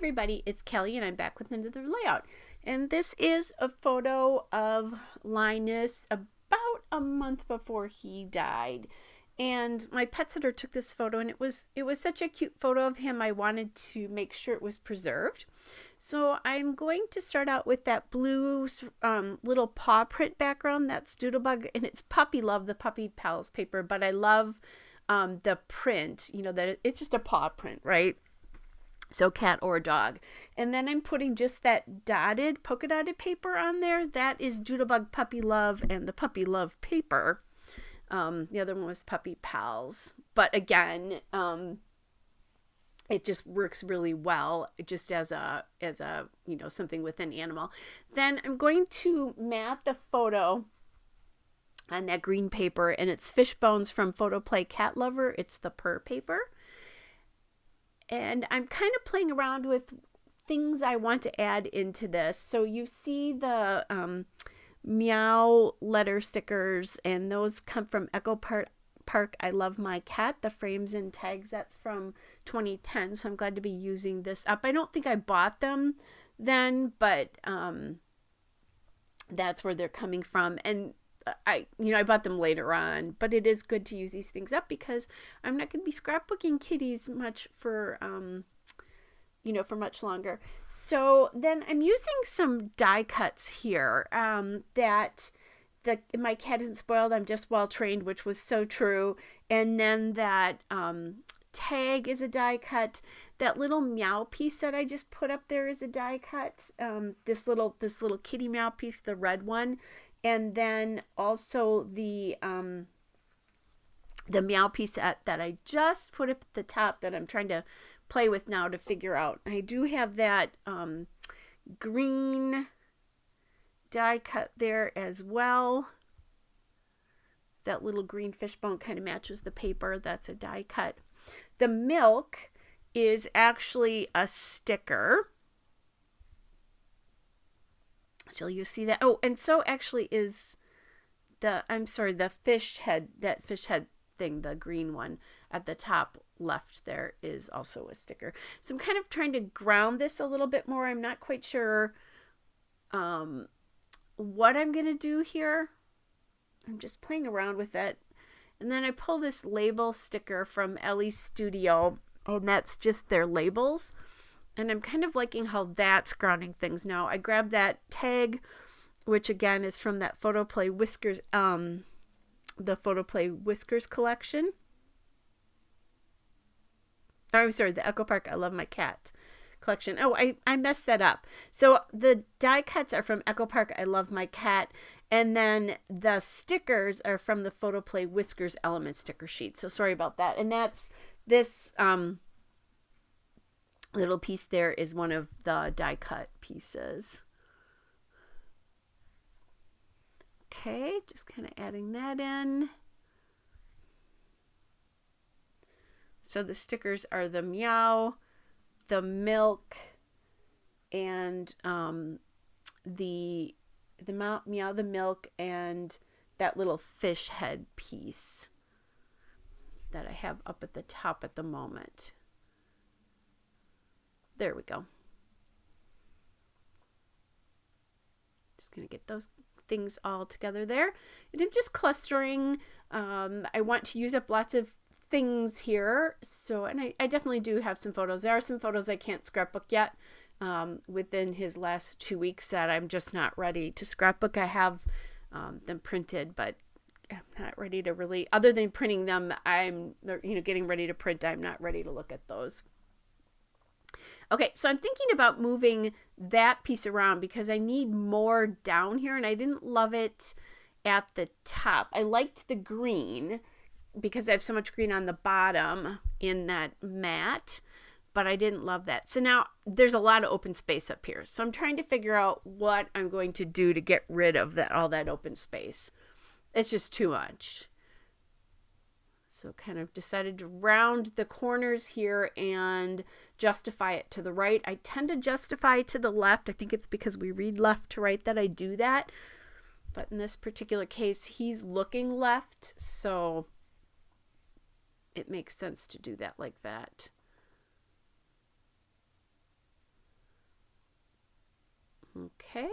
everybody, it's Kelly and I'm back with another layout. And this is a photo of Linus about a month before he died. And my pet sitter took this photo and it was such a cute photo of him. I wanted to make sure it was preserved. So I'm going to start out with that blue little paw print background. That's Doodlebug, and it's Puppy Love, the Puppy Pals paper, but I love the print, you know, that it's just a paw print, right? So cat or dog. And then I'm putting just that dotted, polka dotted paper on there. That is Doodlebug Puppy Love and the Puppy Love paper. The other one was Puppy Pals. But again, it just works really well just as a you know, something with an animal. Then I'm going to mat the photo on that green paper, and it's Fish Bones from Photoplay Cat Lover. It's the Purr paper. And I'm kind of playing around with things I want to add into this. So you see the Meow letter stickers, and those come from Echo Park I Love My Cat, the frames and tags. That's from 2010, so I'm glad to be using this up. I don't think I bought them then, but that's where they're coming from. And I bought them later on, but it is good to use these things up because I'm not going to be scrapbooking kitties much for much longer. So then I'm using some die cuts here that my cat isn't spoiled, I'm just well trained, which was so true. And then that tag is a die cut. That little meow piece that I just put up there is a die cut. This little kitty meow piece, the red one. And then also the meow piece that I just put up at the top that I'm trying to play with now to figure out. I do have that green die cut there as well. That little green fishbone kind of matches the paper. That's a die cut. The milk is actually a sticker. So you see that. Oh, and so actually is the fish head, that fish head thing, the green one at the top left there is also a sticker. So I'm kind of trying to ground this a little bit more. I'm not quite sure what I'm going to do here. I'm just playing around with it. And then I pull this label sticker from Ellie's Studio, and that's just their labels. And I'm kind of liking how that's grounding things now. I grabbed that tag, which again is from that Photoplay Whiskers, the Photoplay Whiskers collection. Oh, I'm sorry, the Echo Park I Love My Cat collection. Oh, I messed that up. So the die cuts are from Echo Park I Love My Cat, and then the stickers are from the Photoplay Whiskers Element sticker sheet. So sorry about that. And that's this little piece there is one of the die cut pieces. Okay, just kind of adding that in. So the stickers are the meow, the milk, and the meow, the milk, and that little fish head piece that I have up at the top at the moment. There we go. Just going to get those things all together there. And I'm just clustering. I want to use up lots of things here. So, and I definitely do have some photos. There are some photos I can't scrapbook yet within his last 2 weeks that I'm just not ready to scrapbook. I have them printed, but I'm not ready to really, other than printing them, getting ready to print, I'm not ready to look at those. Okay, so I'm thinking about moving that piece around because I need more down here, and I didn't love it at the top. I liked the green because I have so much green on the bottom in that mat, but I didn't love that. So now there's a lot of open space up here. So I'm trying to figure out what I'm going to do to get rid of all that open space. It's just too much. So kind of decided to round the corners here and justify it to the right. I tend to justify to the left. I think it's because we read left to right that I do that. But in this particular case, he's looking left, so it makes sense to do that like that. Okay.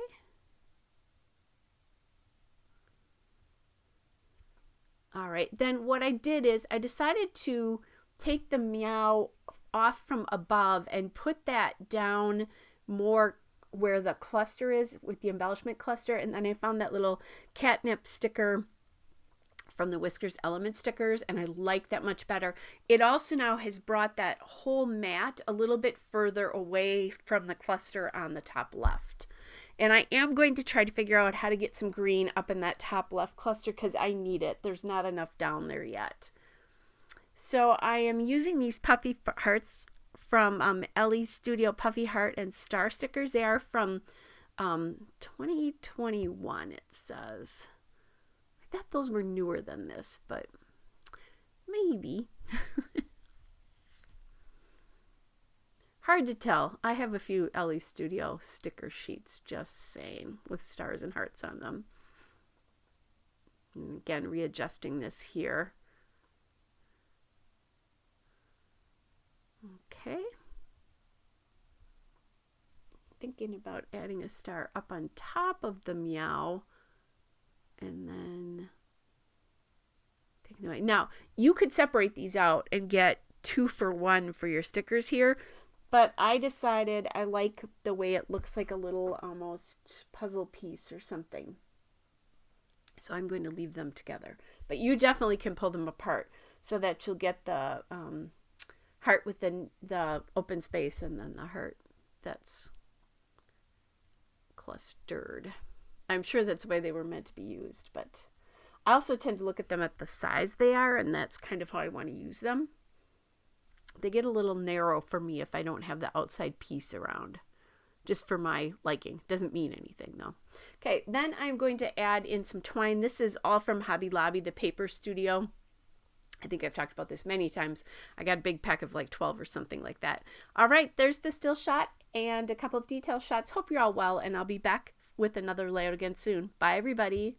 All right, then what I did is I decided to take the Meow off from above and put that down more where the cluster is with the embellishment cluster. And then I found that little catnip sticker from the Whiskers Element stickers, and I like that much better. It also now has brought that whole mat a little bit further away from the cluster on the top left. And I am going to try to figure out how to get some green up in that top left cluster because I need it. There's not enough down there yet. So I am using these puffy hearts from Ellie Studio Puffy Heart and Star stickers. They are from 2021, it says. I thought those were newer than this, but maybe. Hard to tell. I have a few Ellie Studio sticker sheets, just saying, with stars and hearts on them. And again, readjusting this here. Okay. Thinking about adding a star up on top of the Meow. And then taking them away. Now, you could separate these out and get 2 for 1 for your stickers here. But I decided I like the way it looks like a little almost puzzle piece or something. So I'm going to leave them together. But you definitely can pull them apart so that you'll get the heart with the open space and then the heart that's clustered. I'm sure that's the way they were meant to be used. But I also tend to look at them at the size they are, and that's kind of how I want to use them. They get a little narrow for me if I don't have the outside piece around. Just for my liking. Doesn't mean anything though. Okay, then I'm going to add in some twine. This is all from Hobby Lobby, the Paper Studio. I think I've talked about this many times. I got a big pack of like 12 or something like that. All right, there's the still shot and a couple of detail shots. Hope you're all well, and I'll be back with another layout again soon. Bye, everybody.